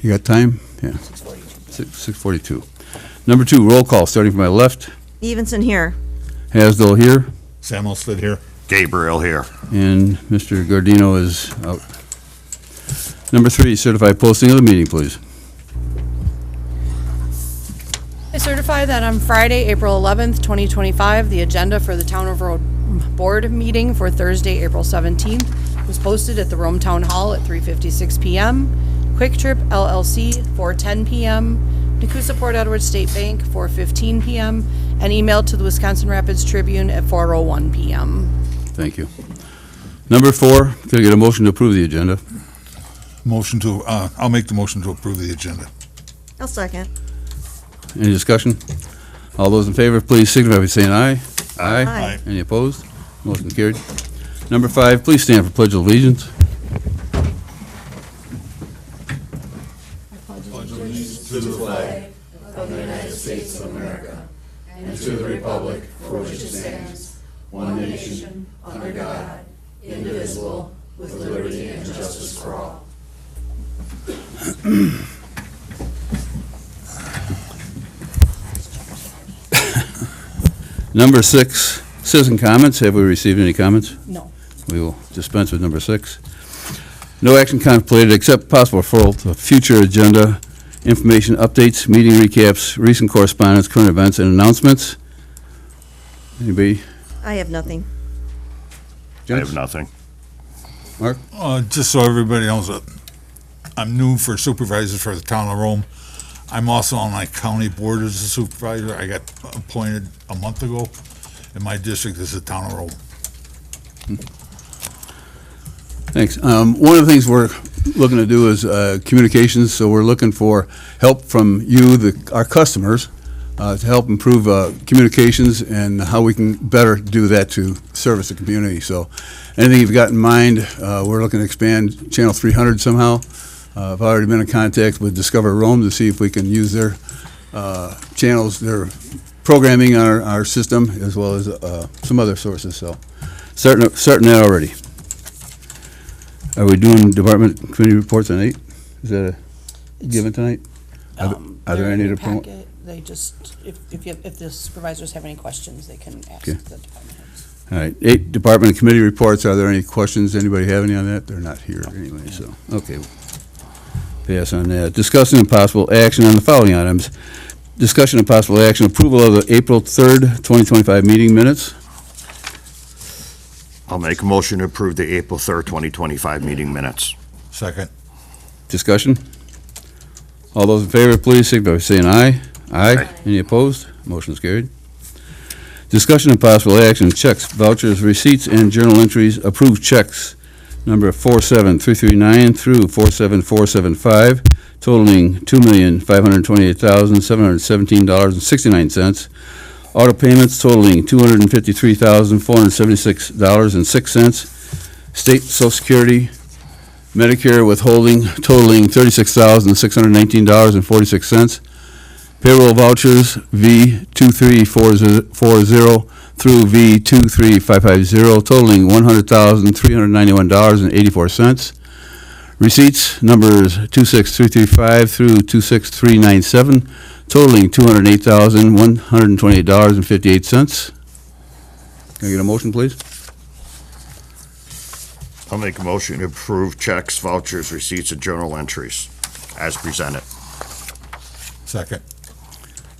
You got time? Yeah. 6:42. Number 2, roll call, starting from my left. Stevenson here. Hasdall here, Samosted here. Gabriel here. and Mr. Gardino is out. Number 3, certified posting of the meeting, please. I certify that on Friday, April 11th, 2025, the agenda for the Town of Rome Board meeting for Thursday, April 17th was posted at the Rome Town Hall at 3:56 PM, Quick Trip LLC, 4:10 PM, Nakusa Port Edward State Bank, 4:15 PM, and emailed to the Wisconsin Rapids Tribune at 4:01 PM. Thank you. Number 4, could I get a motion to approve the agenda? I'll make the motion to approve the agenda. I'll second. Any discussion? All those in favor, please signify by saying aye. Aye. Any opposed? Motion carried. Number 5, please stand for Pledge of Allegiance. Number 6, citizen comments. Have we received any comments? No. We will dispense with number 6. No action contemplated except possible referral to future agenda, information updates, meeting recaps, recent correspondence, current events, and announcements. Anybody? I have nothing. I have Gents? nothing. Mark? Just so everybody knows, I'm new for supervisor for the town of Rome. I'm also on my county board as a supervisor. I got appointed a month ago, and my district is the town of Rome. Thanks. One of the things we're looking to do is communications, so we're looking for help from you, our customers, to help improve communications and how we can better do that to service the community. So anything you've got in mind, we're looking to expand Channel 300 somehow. I've already been in contact with Discover Rome to see if we can use their channels, their programming on our system, as well as some other sources. So starting that already. Are we doing department committee reports on 8? Is that a given tonight? Are there They're in any your to promote? packet. They just, if the supervisors have any questions, they can ask Okay. the department heads. All right, 8 department and committee reports. Are there any questions? Anybody have any on that? They're not here anyway, so, okay. Pass on that. Discussion and possible action on the following items. Discussion and possible action, approval of the April 3rd, 2025 meeting minutes. I'll make a motion to approve the April 3rd, 2025 meeting minutes. Second. Discussion? All those in favor, please signify by saying aye. Aye. Any opposed? Motion's carried. Discussion and possible action, checks, vouchers, receipts, and journal entries. Approved checks number 47339 through 47475, totaling $2,528,717.69. Auto payments totaling $253,476.06. State Social Security, Medicare withholding totaling $36,619.46. Payroll vouchers V23440 through V23550, totaling $100,391.84. Receipts numbers 26335 through 26397, totaling $208,128.58. Can I get a motion, please? I'll make a motion to approve checks, vouchers, receipts, and journal entries as presented. Second.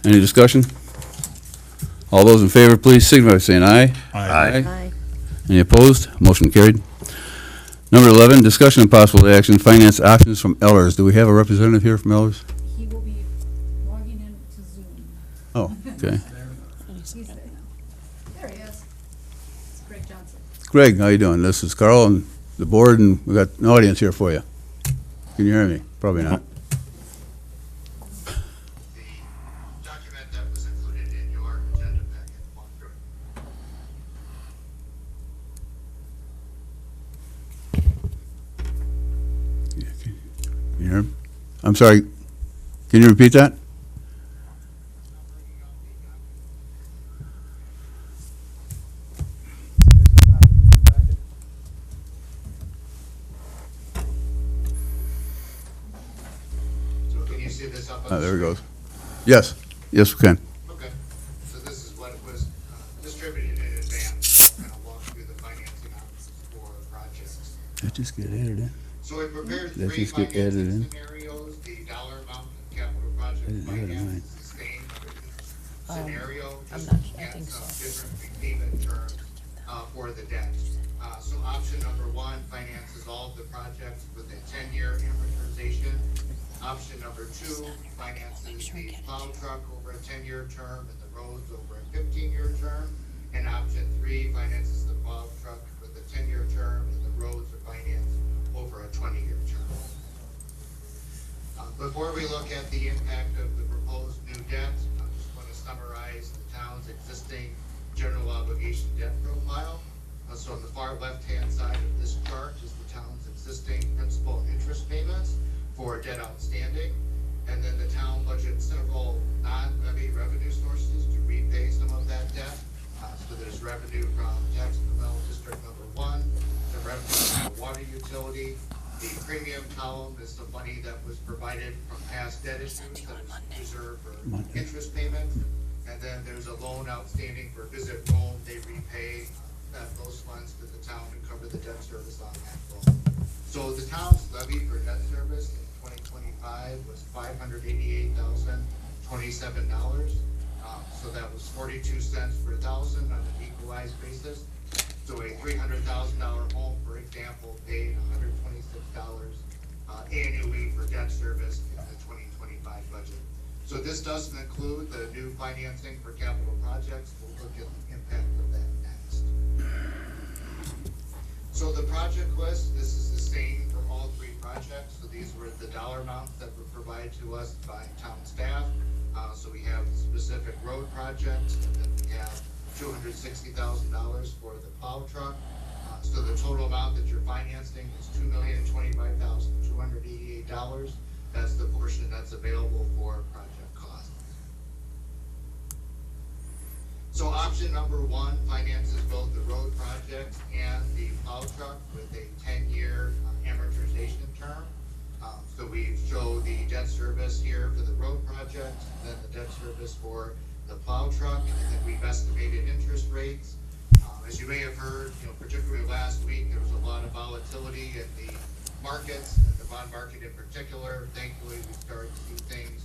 Any discussion? All those in favor, please signify by saying aye. Aye. Aye. Any opposed? Motion carried. Number 11, discussion and possible action, finance options from Ellers. Do we have a representative here from Ellers? He will be logging in to Zoom. Oh, okay. He's there now. There he is. It's Greg Johnson. Greg, how you doing? This is Carl and the board, and we got an audience here for you. Can you hear me? Probably not. Document that was included in your agenda packet. Walk through it. Can you hear him? I'm sorry. Can you repeat that? see this up on the There it screen? goes. Yes, yes, we can. Okay, so this is what was distributed in advance, kind of walk through the financing options for projects. That just get added in. So we prepared That three just get added financing in? scenarios, the dollar amount of capital project I didn't add it, finance right. is the same for each scenario, I'm just not- looking I at think some so. different repayment terms for the debt. So option number one finances all of the projects with a 10-year amortization. Option number two finances the plow truck over a 10-year term and the roads over a 15-year term. And option three finances the plow truck with a 10-year term and the roads are financed over a 20-year term. Before we look at the impact of the proposed new debt, I just want to summarize the town's existing general obligation debt profile. So on the far left-hand side of this chart is the town's existing principal and interest payments for debt outstanding. And then the town budgets several non-levy revenue sources to repay some of that debt. So there's revenue from tax incremental district number one, the revenue from the water utility. The premium column is the money that was provided from past debt issues that is reserved for interest payments. And then there's a loan outstanding for Visit Rome. They repay those funds to the town to cover the debt service on that loan. So the town's levy for debt service in 2025 was $588,027. So that was 42 cents per thousand on an equalized basis. So a $300,000 home, for example, paid $126 annually for debt service in the 2025 budget. So this doesn't include the new financing for capital projects. We'll look at the impact of that next. So the project list, this is the same for all three projects. So these were the dollar amounts that were provided to us by town staff. So we have specific road projects, and then we have $260,000 for the plow truck. So the total amount that you're financing is $2,025,288. That's the portion that's available for project costs. So option number one finances both the road projects and the plow truck with a 10-year amortization term. So we show the debt service here for the road project, and then the debt service for the plow truck, and then we've estimated interest rates. As you may have heard, particularly last week, there was a lot of volatility in the markets, and the bond market in particular. Thankfully, we started to see things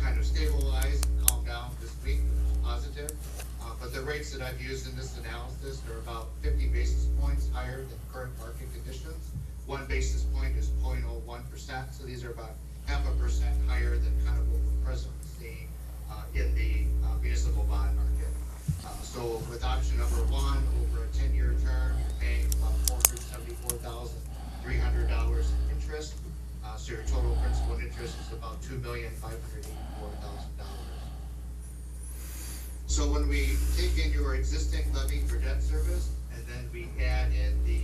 kind of stabilize and calm down this week, which is positive. But the rates that I've used in this analysis are about 50 basis points higher than current market conditions. 1 basis point is 0.01%, so these are about 0.5% higher than kind of what we're presently seeing in the municipal bond market. So with option number one, over a 10-year term, you're paying about $474,300 in interest. So your total principal and interest is about $2,584,000. So when we take in your existing levy for debt service, and then we add in the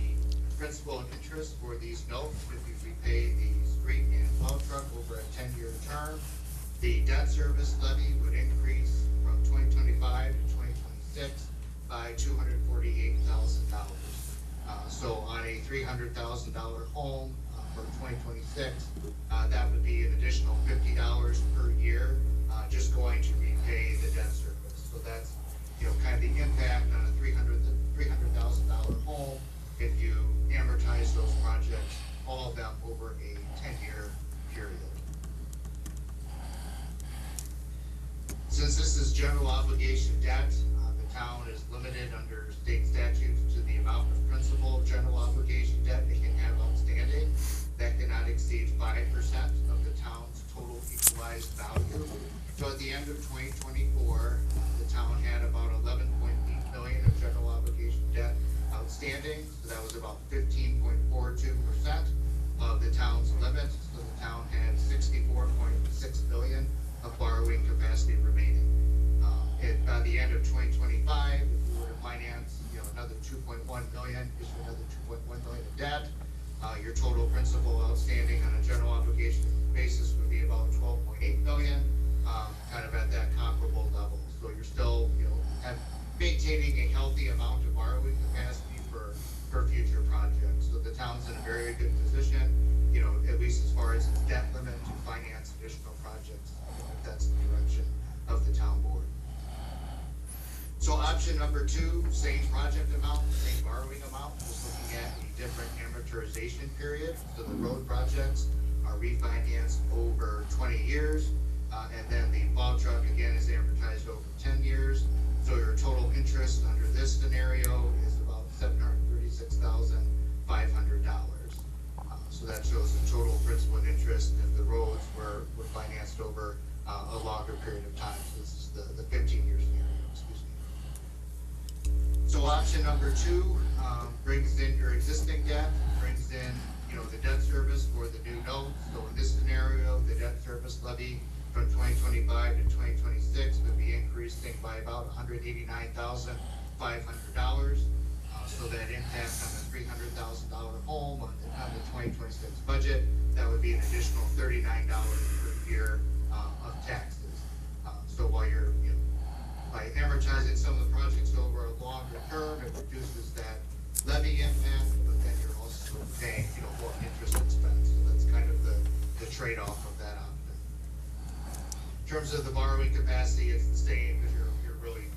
principal and interest for these notes, if you repay the street and plow truck over a 10-year term, the debt service levy would increase from 2025 to 2026 by $248,000. So on a $300,000 home for 2026, that would be an additional $50 per year, just going to repay the debt service. So that's, kind of the impact on a $300,000 home if you amortize those projects, all of them over a 10-year period. Since this is general obligation debt, the town is limited under state statutes to the amount of principal general obligation debt it can have outstanding. That cannot exceed 5% of the town's total equalized value. So at the end of 2024, the town had about 11.8 million of general obligation debt outstanding. So that was about 15.42% of the town's limit. So the town had 64.6 billion of borrowing capacity remaining. By the end of 2025, if we were to finance, another 2.1 billion, issue another 2.1 billion of debt, your total principal outstanding on a general obligation basis would be about 12.8 billion, kind of at that comparable level. So you're still, maintaining a healthy amount of borrowing capacity for future projects. So the town's in a very good position, at least as So option number 2, same project amount, same borrowing amount, just looking at a different amortization period. So the road projects are refinanced over 20 years, and then the plow truck again is amortized over 10 years. So your total interest under this scenario is about $736,500. So that shows the total principal and interest if the roads were financed over a longer period of time. So this is the 15-year scenario, excuse me. So option number 2 brings in your existing debt, brings in, the debt service for the new notes. So in this scenario, the debt service levy from 2025 to 2026 would be increasing by about $189,500. So that impact on the $300,000 home on the 2026 budget, that would be an additional $39 per year of taxes. So while you're, by amortizing some of the projects over a longer term, it reduces that levy impact, but then you're also paying, more interest expense. So that's kind of the trade-off of that option. In terms of the borrowing capacity, it's the same, because you're really,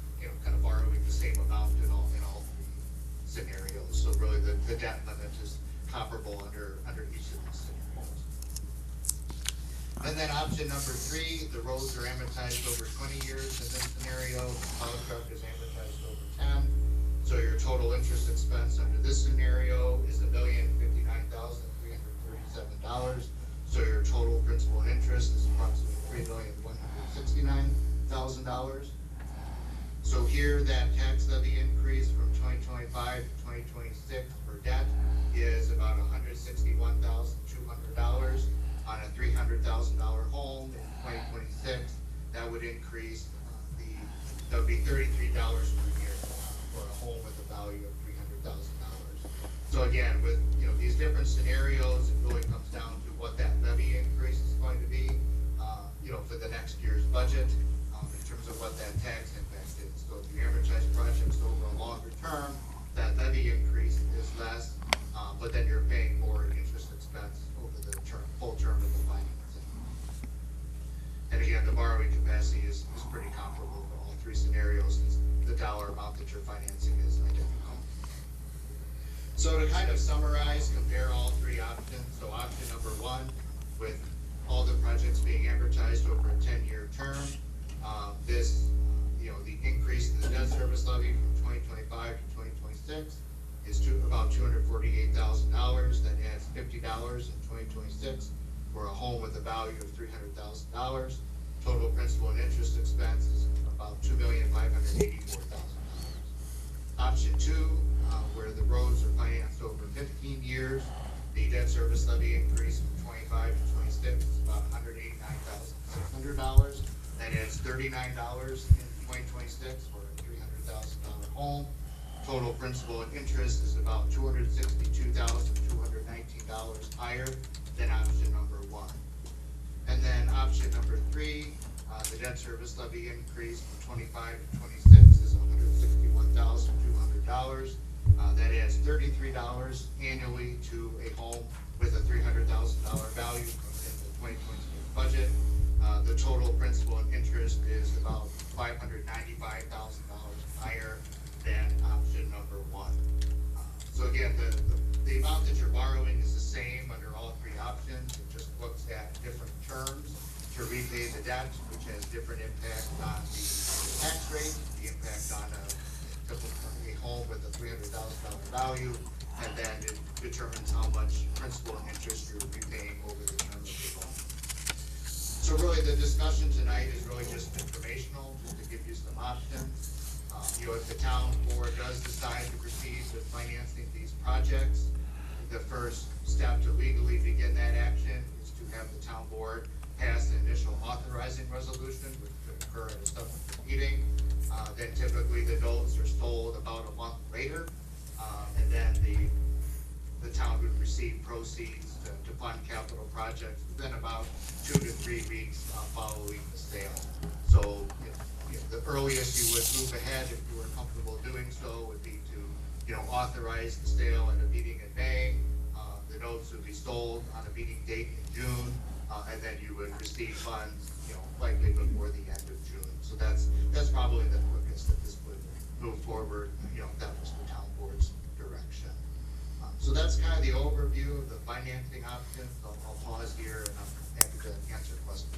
kind of borrowing the same amount in all 3 scenarios. So really the debt limit is comparable under each of these scenarios. And then option number 3, the roads are amortized over 20 years in this scenario. The plow truck is amortized over 10. So your total interest expense under this scenario is $1,059,337. So your total principal and interest is approximately $3,169,000. So here, that tax levy increase from 2025 to 2026 for debt is about $161,200 on a $300,000 home. In 2026, that would increase that would be $33 per year for a home with a value of $300,000. So again, with these different scenarios, it really comes down to what that levy increase is going to be, for the next year's budget, in terms of what that tax impact is. So if you amortize projects over a longer term, that levy increase is less, but then you're paying more interest expense over the full term of the financing. And again, the borrowing capacity is pretty comparable for all 3 scenarios, since the dollar amount that you're financing is identical. So to kind of summarize, compare all 3 options. So option number 1, with all the projects being amortized over a 10-year term, the increase in the debt service levy from 2025 to 2026 is about $248,000. That adds $50 in 2026 for a home with a value of $300,000. Total principal and interest expense is about $2,584,000. Option 2, where the roads are financed over 15 years, the debt service levy increase from 25 to 26 is about $189,600. That adds $39 in 2026 for a $300,000 home. Total principal and interest is about $262,219 higher than option number 1. And then option number 3, the debt service levy increase from 25 to 26 is $161,200. That adds $33 annually to a home with a $300,000 value in the 2026 budget. The total principal and interest is about $595,000 higher than option number 1. So again, the amount that you're borrowing is the same under all 3 options. It just looks at different terms to repay the debt, which has different impact on the tax rate, the impact on a home with a $300,000 value, and then it determines how much principal and interest you're repaying over the term of the loan. So really, the discussion tonight is really just informational, just to give you some options. If the town board does decide to proceed with financing these projects, the first step to legally begin that action is to have the town board pass an initial authorizing resolution, which could occur at a subsequent meeting. Then typically the notes are sold about a month later, and then the town would receive proceeds to fund capital projects within about 2 to 3 weeks following the sale. So the earliest you would move ahead, if you were comfortable doing so, would be to authorize the sale at a meeting in May. The notes would be sold on a meeting date in June, and then you would receive funds likely before the end of June. So that's probably the quickest that this would move forward, you know, if that was the town board's direction. So that's kind of the overview of the financing options. I'll pause here and I'm happy to answer questions.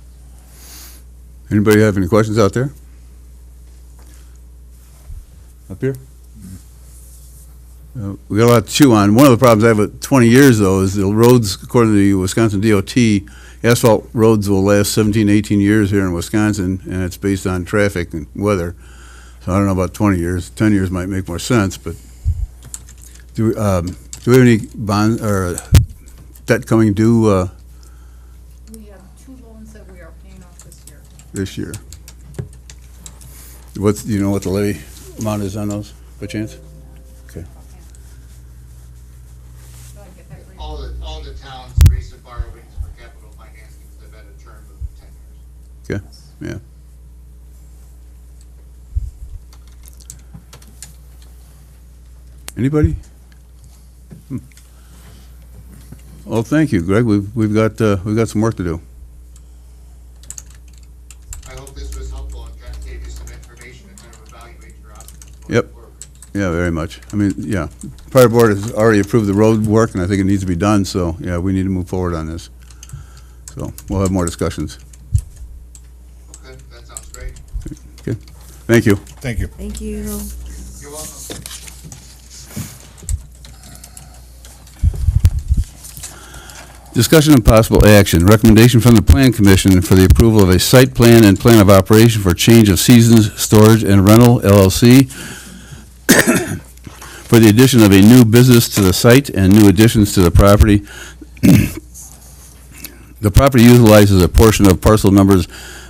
Anybody have any questions out there? Up here? We got a lot to chew on. One of the problems I have with 20 years, though, is the roads, according to the Wisconsin DOT, asphalt roads will last 17, 18 years here in Wisconsin, and it's based on traffic and weather. So I don't know about 20 years. 10 years might make more sense, but do we have any bond or debt coming due We have 2 loans that we are paying off this year. this year? Do you know what the levy amount is on those, by chance? Okay. So I get that for you. All the town's recent borrowings for capital financings have had a term of 10 years. Okay, yeah. Anybody? Well, thank you, Greg. We've got some work to do. I hope this was helpful and kind of gave you some information to kind of evaluate your options going Yep. forward. Yeah, very much. I mean, yeah, prior board has already approved the road work, and I think it needs to be done, so, yeah, we need to move forward on this. So, we'll have more discussions. Okay, that sounds great. Thank you. Thank you. Thank you. You're welcome. Discussion and possible action. Recommendation from the Plan Commission for the approval of a site plan and plan of operation for change of seasons, storage, and rental LLC for the addition of a new business to the site and new additions to the property. The property utilizes a portion of parcel numbers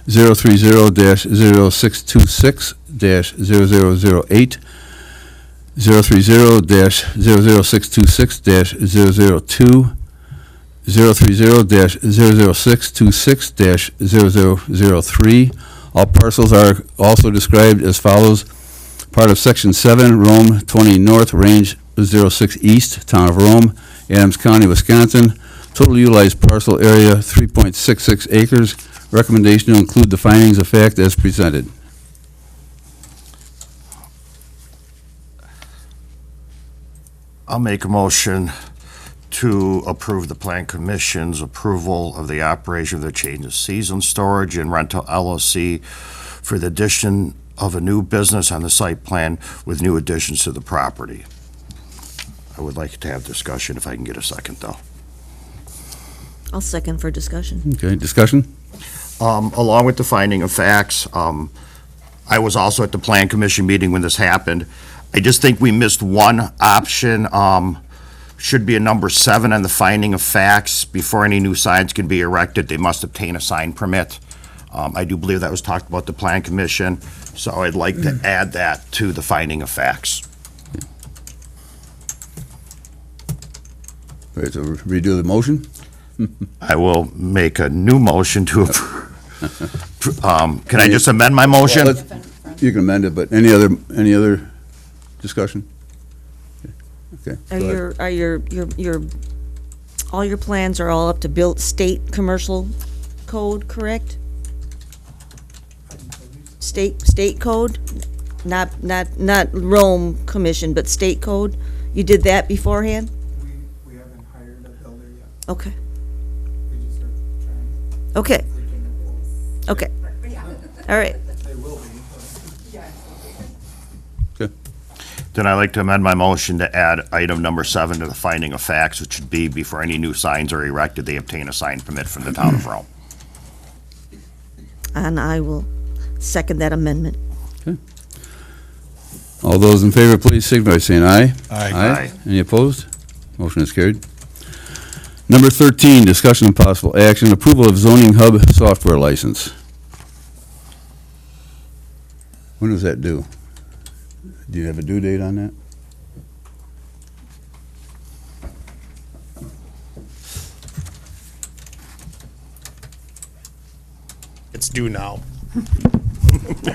030-0626-0008, 030-00626-002, 030-00626-0003. All parcels are also described as follows. Part of Section 7, Rome 20 North, Range 06 East, Town of Rome, Adams County, Wisconsin. Total utilized parcel area, 3.66 acres. Recommendation to include the findings of fact as presented. I'll make a motion to approve the Plan Commission's approval of the operation of the change of season storage and rental LLC for the addition of a new business on the site plan with new additions to the property. I would like to have discussion if I can get a second, though. I'll second for discussion. Okay, discussion? Along with the finding of facts, I was also at the Plan Commission meeting when this happened. I just think we missed one option. Should be a number 7 on the finding of facts. Before any new signs can be erected, they must obtain a sign permit. I do believe that was talked about at the Plan Commission, so I'd like to add that to the finding of facts. Right, so redo the motion? I will make a new motion to approve. Can I just amend my motion? Well, You can amend it, but any other discussion? Okay. Are go ahead. your all your plans are all up to build state commercial code, correct? State code? Not Rome Commission, but state code? You did that beforehand? We haven't hired a builder yet. Okay, We just are trying, okay, we can, okay. All right. they will be, but Then I'd like to amend my motion to add item number 7 to the finding of facts, which should be before any new signs are erected, they obtain a sign permit from the town of Rome. And I will second that amendment. All those in favor, please signify by saying aye. Aye. Any opposed? Motion is carried. Number 13, discussion and possible action, approval of zoning hub software license. When does that due? Do you have a due date on that? It's due now.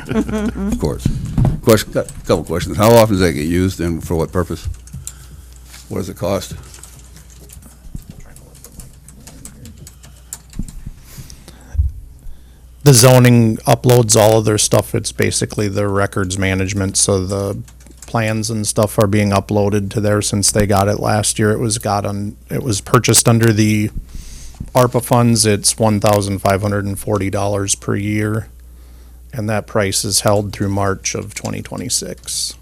Of course. Couple questions. How often does that get used and for what purpose? What does it cost? The zoning uploads all of their stuff. It's basically their records management, so the plans and stuff are being uploaded to there since they got it last year. It was purchased under the ARPA funds. It's $1,540 per year, and that price is held through March of 2026.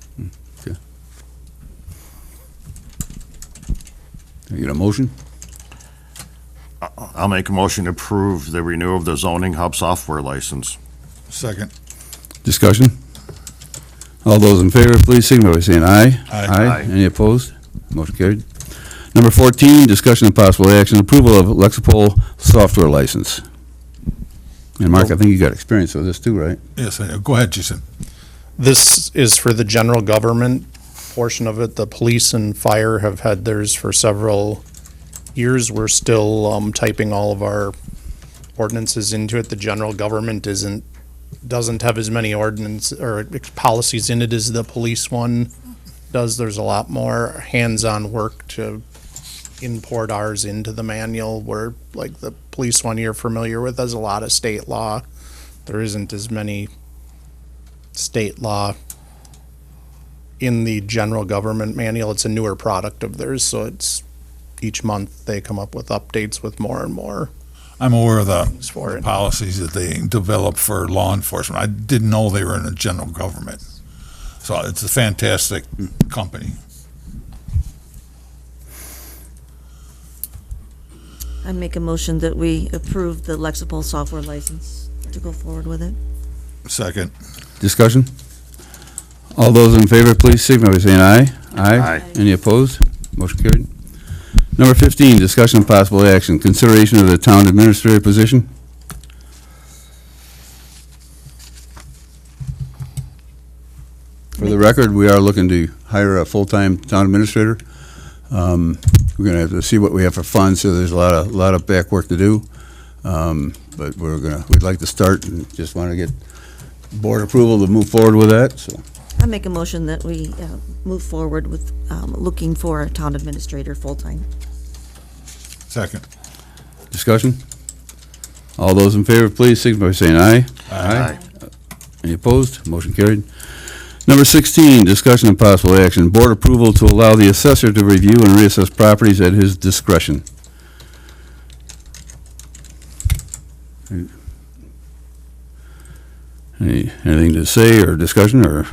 Can I get a motion? I'll make a motion to approve the renewal of the zoning hub software license. Second. Discussion? All those in favor, please signify by saying aye. Aye. Any opposed? Motion carried. Number 14, discussion and possible action, approval of Lexipol software license. And Mark, I think you got experience with this too, right? Yes, I do. Go ahead, Jason. This is for the general government portion of it. The police and fire have had theirs for several years. We're still typing all of our ordinances into it. The general government doesn't have as many ordinance or policies in it as the police one does. There's a lot more hands-on work to import ours into the manual, where like the police one you're familiar with has a lot of state law. There isn't as many state law in the general government manual. It's a newer product of theirs, so it's each month they come up with updates with more and more. I'm aware of the For it. policies that they develop for law enforcement. I didn't know they were in the general government. So it's a fantastic company. I make a motion that we approve the Lexipol software license to go forward with it. Second. Discussion? All those in favor, please signify by saying aye. Aye. Any opposed? Motion carried. Number 15, discussion and possible action, consideration of the town administrator position. For the record, we are looking to hire a full-time town administrator. We're gonna have to see what we have for funds, so there's a lot of back work to do. But we'd like to start and just want to get board approval to move forward with that, so. I make a motion that we move forward with looking for a town administrator full-time. Second. Discussion? All those in favor, please signify by saying aye. Aye. Any opposed? Motion carried. Number 16, discussion and possible action, board approval to allow the assessor to review and reassess properties at his discretion. Anything to say or discussion or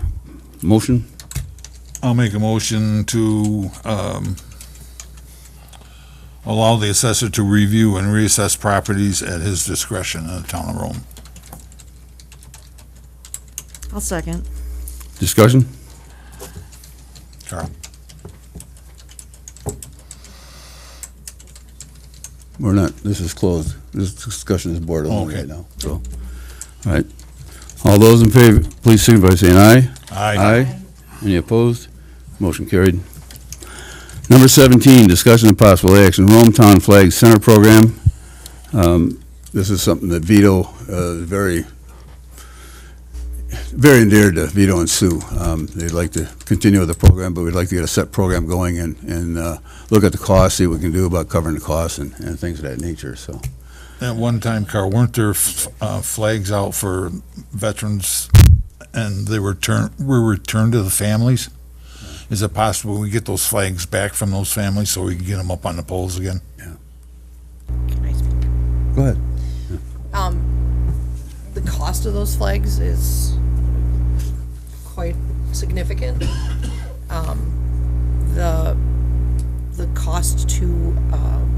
motion? I'll make a motion to allow the assessor to review and reassess properties at his discretion in the town of Rome. I'll second. Discussion? Carl? We're not, this is closed. This discussion is board only Okay. right now, so. All right. All those in favor, please signify by saying aye. Aye. Any opposed? Motion carried. Number 17, discussion and possible action, Rome Town Flag Center Program. This is something that Vito is very endeared to Vito and Sue. They'd like to continue with the program, but we'd like to get a set program going and look at the cost, see what we can do about covering the costs and things of that nature, so. At one time, Carl, weren't there flags out for veterans and they were returned to the families? Is it possible we get those flags back from those families so we can get them up on the poles again? Go ahead. The cost of those flags is quite significant. The cost to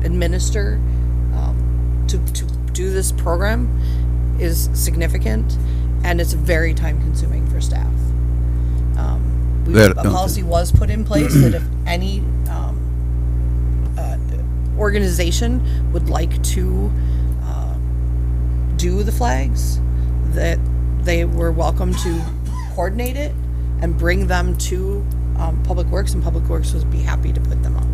administer, to do this program is significant, and it's very time consuming for staff. A policy was put in place that if any organization would like to do the flags, that they were welcome to coordinate it and bring them to Public Works, and Public Works would be happy to put them up.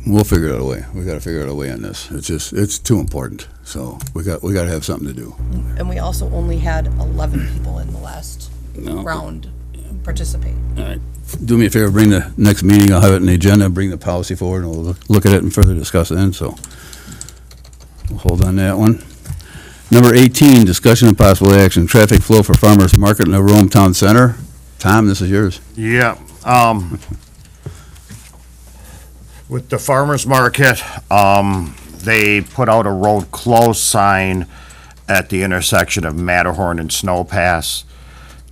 We'll figure out a way. We gotta figure out a way on this. It's too important, so we gotta have something to do. And we also only had 11 people in the last No. round participate. All right. Do me a favor, bring the next meeting, I'll have it on the agenda, bring the policy forward, and we'll look at it and further discuss it then, so. We'll hold on that one. Number 18, discussion and possible action, traffic flow for farmers market in the Rome Town Center. Tom, this is yours. Yeah, with the farmer's market, they put out a road closed sign at the intersection of Matterhorn and Snow Pass.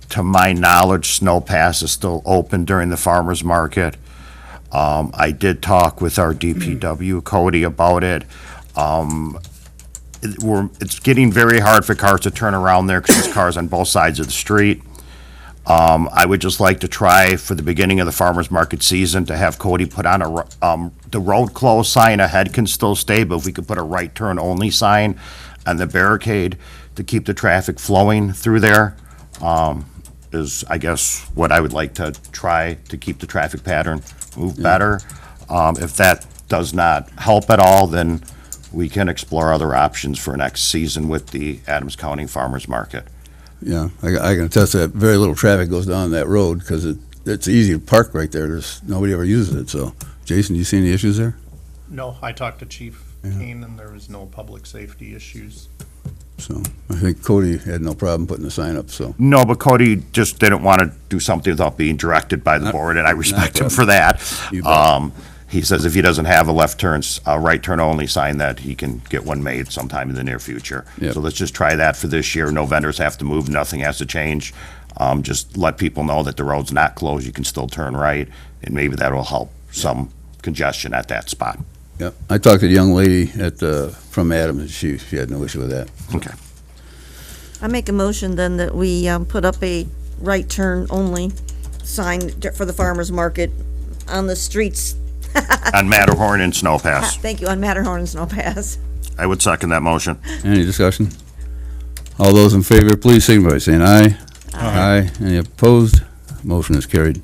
To my knowledge, Snow Pass is still open during the farmer's market. I did talk with our DPW, Cody, about it. It's getting very hard for cars to turn around there because there's cars on both sides of the street. I would just like to try for the beginning of the farmer's market season to have Cody put on the road closed sign ahead can still stay, but if we could put a right turn only sign on the barricade to keep the traffic flowing through there, is, I guess, what I would like to try to keep the traffic pattern move better. If that does not help at all, then we can explore other options for next season with the Adams County Farmers Market. Yeah, I can attest that very little traffic goes down that road because it's easy to park right there. Nobody ever uses it, so. Jason, do you see any issues there? No, I talked to Chief Kane and there was no public safety issues. So, I think Cody had no problem putting the sign up, so. No, but Cody just didn't want to do something without being directed by the board, and I respect him for that. You bet. He says if he doesn't have a right turn only sign, that he can get one made sometime in the near future. Yep. So let's just try that for this year. No vendors have to move, nothing has to change. Just let people know that the road's not closed, you can still turn right, and maybe that'll help some congestion at that spot. Yep, I talked to the young lady from Adams, and she had no issue with that. Okay. I make a motion then that we put up a right turn only sign for the farmer's market on the streets. On Matterhorn and Snow Pass. Thank you, on Matterhorn and Snow Pass. I would second that motion. Any discussion? All those in favor, please signify by saying aye. Aye. Any opposed? Motion is carried.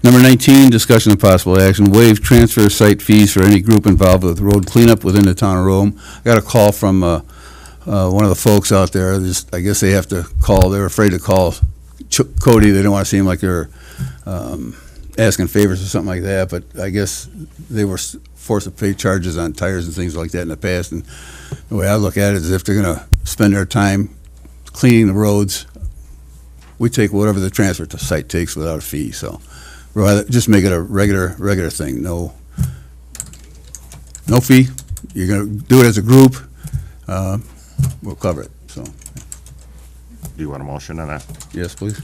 Number 19, discussion of possible action, waive transfer site fees for any group involved with road cleanup within the town of Rome. I got a call from one of the folks out there. I guess they have to call, they're afraid to call Cody. They don't want to seem like they're asking favors or something like that, but I guess they were forced to pay charges on tires and things like that in the past. And the way I look at it is if they're going to spend their time cleaning the roads, we take whatever the transfer to site takes without a fee. So rather just make it a regular thing. No fee. You're going to do it as a group. We'll cover it. So Do you want a motion on that? yes, please.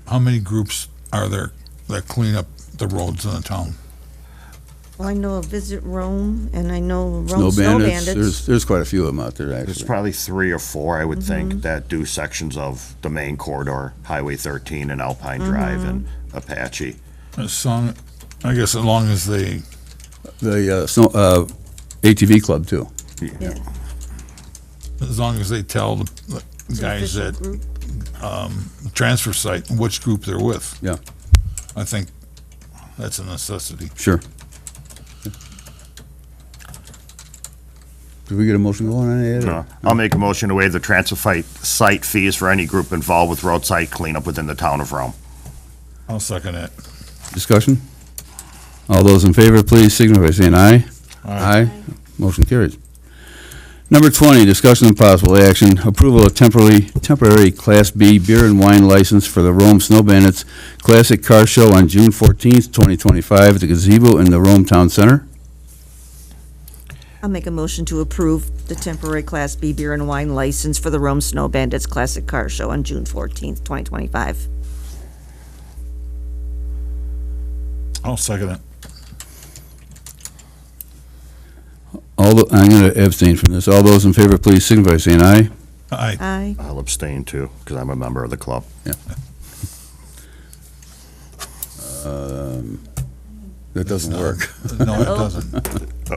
How many groups are there that clean up the roads in the town? Well, I know of Visit Rome, and I know Rome Snow Snow bandits. Bandits. There's quite a few of them out there There's actually. probably 3 or 4, I would think, that do sections of the main corridor, Highway 13 and Alpine Drive and Apache. So, I guess as long as they, The ATV club too. Yeah. as long as they tell the guys Official that, group. the transfer site, which group they're with. Yeah. I think that's a necessity. Sure. Did we get a motion going on that? No. I'll make a motion to waive the transfer site fees for any group involved with roadside cleanup within the town of Rome. I'll second it. Discussion? All those in favor, please signify by saying aye. Aye. Motion carries. Number 20, discussion and possible action, approval of temporary Class B beer and wine license for the Rome Snow Bandits Classic Car Show on June 14th, 2025 at the gazebo in the Rome Town Center. I'll make a motion to approve the temporary Class B beer and wine license for the Rome Snow Bandits Classic Car Show on June 14th, 2025. I'll second it. I'm going to abstain from this. All those in favor, please signify by saying aye. Aye. Aye. I'll abstain too, because I'm a member of the club. That doesn't work. No, it doesn't.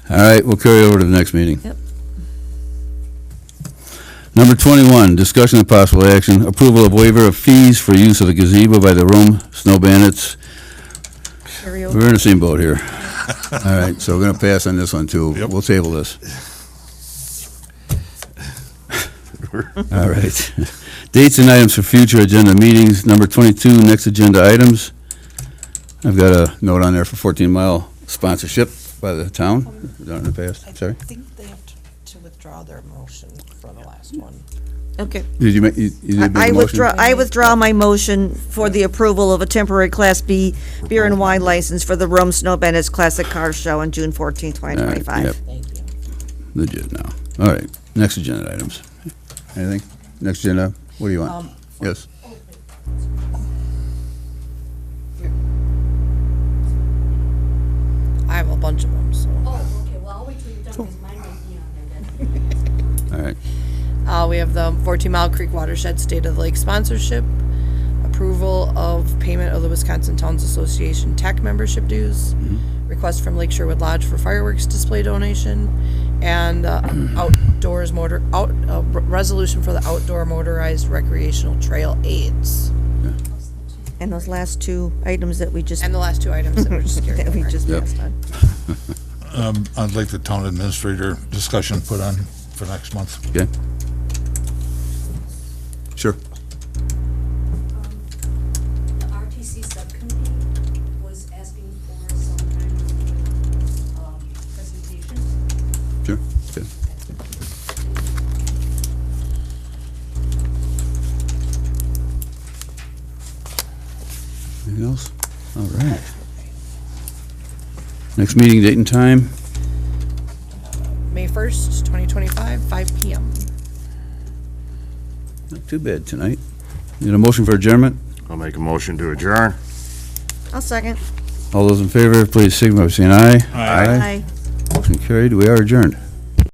All right, we'll carry over to the next meeting. Yep. Number 21, discussion of possible action, approval of waiver of fees for use of the gazebo by the Rome Snow Bandits. Karaoke. We're in the same boat here. All right, so we're going to pass on this one too. Yep. We'll table this. All right. Dates and items for future agenda meetings. Number 22, next agenda items. I've got a note on there for 14 Mile sponsorship by the town done in the past. Sorry? I think they have to withdraw their motion for the last one. Okay. Did you make, you did make a I motion? withdraw my motion for the approval of a temporary Class B beer and wine license for the Rome Snow Bandits Classic Car Show on June 14th, All right, 2025. yep. Thank you. Legit now. All right, next agenda items. Anything? Next agenda, what do you want? Yes? I have a bunch of them, so. Oh, okay, well, I'll wait till you're done, because mine might be on there then. All right. We have the 14 Mile Creek Watershed State of the Lake sponsorship, approval of payment of the Wisconsin Towns Association TAC membership dues, request from Lake Sherwood Lodge for fireworks display donation, and resolution for the outdoor motorized recreational trail aids. And those last two items that we just, And the last two items that were just carried that we over. just Yep. passed on. I'd like the town administrator discussion put on for next month. Okay. Sure. The RTC subcommittee was asking for some kind of, presentation. Sure. Okay. Anything else? All right. Next meeting date and time? May 1st, 2025, 5 PM. Not too bad tonight. Need a motion for adjournment? I'll make a motion to adjourn. I'll second. All those in favor, please signify by saying aye. Aye. Motion carried. We are adjourned.